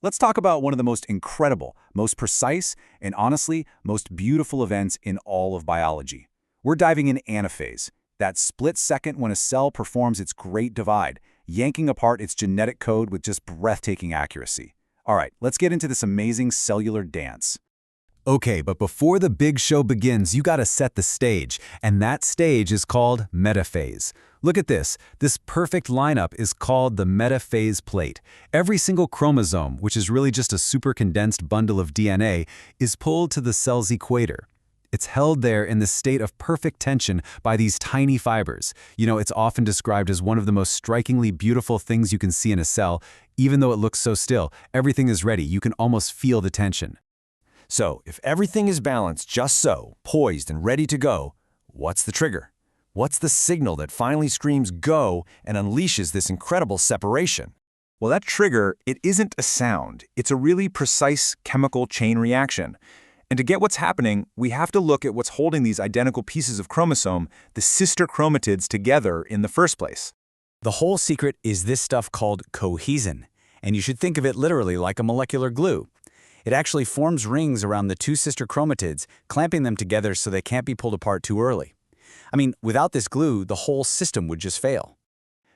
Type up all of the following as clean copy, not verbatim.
Let's talk about one of the most incredible, most precise, and honestly, most beautiful events in all of biology. We're diving in anaphase, that split second when a cell performs its great divide, yanking apart its genetic code with just breathtaking accuracy. All right, let's get into this amazing cellular dance. Okay, but before the big show begins, you gotta set the stage, and that stage is called metaphase. Look at this. This perfect lineup is called the metaphase plate. Every single chromosome, which is really just a super condensed bundle of DNA, is pulled to the cell's equator. It's held there in the state of perfect tension by these tiny fibers. It's often described as one of the most strikingly beautiful things you can see in a cell. Even though it looks so still, everything is ready. You can almost feel the tension. So, if everything is balanced just so, poised and ready to go, what's the trigger? What's the signal that finally screams go and unleashes this incredible separation? Well, that trigger, it isn't a sound. It's a really precise chemical chain reaction. And to get what's happening, we have to look at what's holding these identical pieces of chromosome, the sister chromatids, together in the first place. The whole secret is this stuff called cohesin, and you should think of it literally like a molecular glue. It actually forms rings around the two sister chromatids, clamping them together so they can't be pulled apart too early. Without this glue, the whole system would just fail.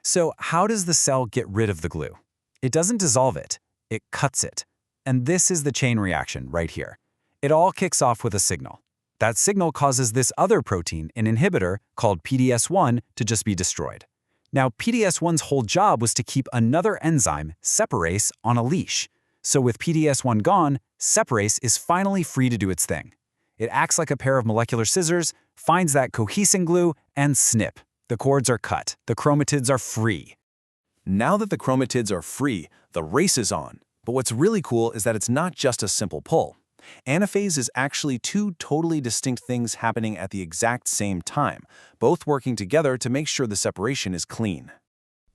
So how does the cell get rid of the glue? It doesn't dissolve it, it cuts it. And this is the chain reaction right here. It all kicks off with a signal. That signal causes this other protein, an inhibitor called PDS1, to just be destroyed. Now, PDS1's whole job was to keep another enzyme, separase, on a leash. So with PDS1 gone, separase is finally free to do its thing. It acts like a pair of molecular scissors, finds that cohesin glue, and snip. The cords are cut. The chromatids are free. Now that the chromatids are free, the race is on. But what's really cool is that it's not just a simple pull. Anaphase is actually two totally distinct things happening at the exact same time, both working together to make sure the separation is clean.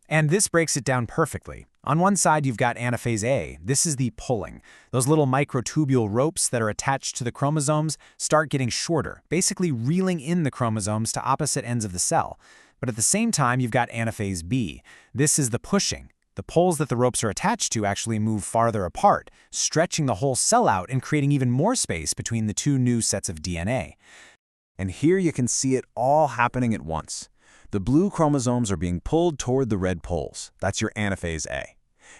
And this breaks it down perfectly. On one side, you've got anaphase A. This is the pulling. Those little microtubule ropes that are attached to the chromosomes start getting shorter, basically reeling in the chromosomes to opposite ends of the cell. But at the same time, you've got anaphase B. This is the pushing. The poles that the ropes are attached to actually move farther apart, stretching the whole cell out and creating even more space between the two new sets of DNA. And here you can see it all happening at once. The blue chromosomes are being pulled toward the red poles. That's your anaphase A.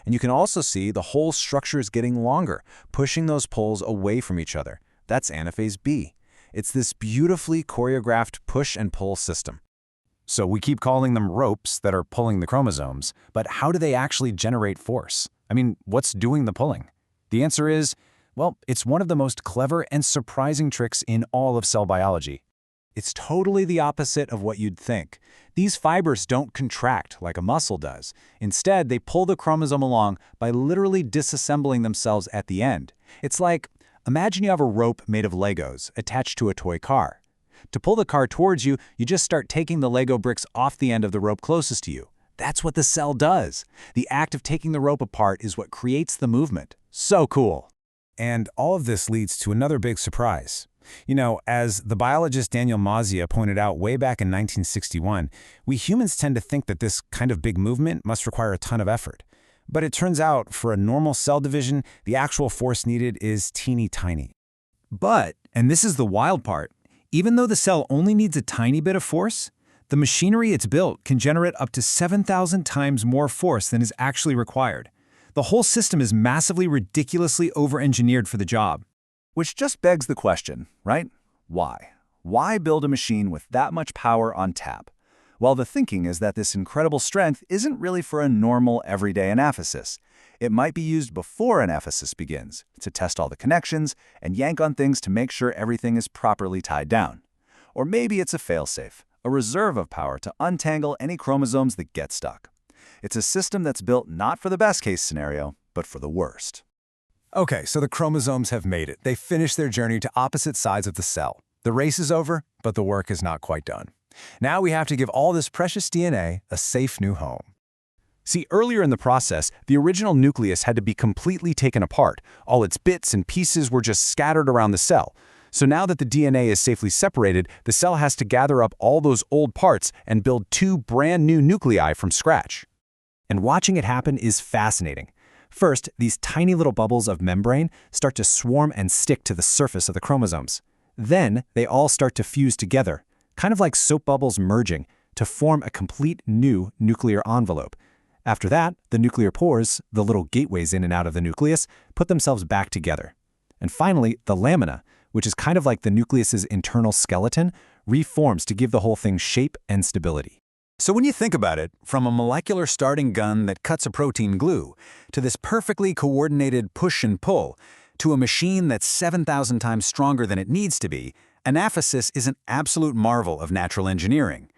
And you can also see the whole structure is getting longer, pushing those poles away from each other. That's anaphase B. It's this beautifully choreographed push and pull system. So we keep calling them ropes that are pulling the chromosomes, but how do they actually generate force? What's doing the pulling? The answer is, well, it's one of the most clever and surprising tricks in all of cell biology. It's totally the opposite of what you'd think. These fibers don't contract like a muscle does. Instead, they pull the chromosome along by literally disassembling themselves at the end. It's like, imagine you have a rope made of Legos attached to a toy car. To pull the car towards you, you just start taking the Lego bricks off the end of the rope closest to you. That's what the cell does. The act of taking the rope apart is what creates the movement. So cool. And all of this leads to another big surprise. As the biologist Daniel Mazia pointed out way back in 1961, we humans tend to think that this kind of big movement must require a ton of effort. But it turns out, for a normal cell division, the actual force needed is teeny tiny. But, and this is the wild part, even though the cell only needs a tiny bit of force, the machinery it's built can generate up to 7,000 times more force than is actually required. The whole system is massively, ridiculously over-engineered for the job. Which just begs the question, right? Why? Why build a machine with that much power on tap? Well, the thinking is that this incredible strength isn't really for a normal, everyday anaphysis. It might be used before anaphysis begins, to test all the connections and yank on things to make sure everything is properly tied down. Or maybe it's a failsafe, a reserve of power to untangle any chromosomes that get stuck. It's a system that's built not for the best-case scenario, but for the worst. Okay, so the chromosomes have made it. They finished their journey to opposite sides of the cell. The race is over, but the work is not quite done. Now we have to give all this precious DNA a safe new home. See, earlier in the process, the original nucleus had to be completely taken apart. All its bits and pieces were just scattered around the cell. So now that the DNA is safely separated, the cell has to gather up all those old parts and build two brand new nuclei from scratch. And watching it happen is fascinating. First, these tiny little bubbles of membrane start to swarm and stick to the surface of the chromosomes. Then, they all start to fuse together, kind of like soap bubbles merging, to form a complete new nuclear envelope. After that, the nuclear pores, the little gateways in and out of the nucleus, put themselves back together. And finally, the lamina, which is kind of like the nucleus's internal skeleton, reforms to give the whole thing shape and stability. So when you think about it, from a molecular starting gun that cuts a protein glue, to this perfectly coordinated push and pull, to a machine that's 7,000 times stronger than it needs to be, anaphysis is an absolute marvel of natural engineering.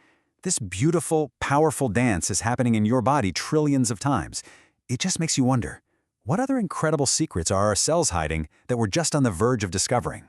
This beautiful, powerful dance is happening in your body trillions of times. It just makes you wonder, what other incredible secrets are our cells hiding that we're just on the verge of discovering?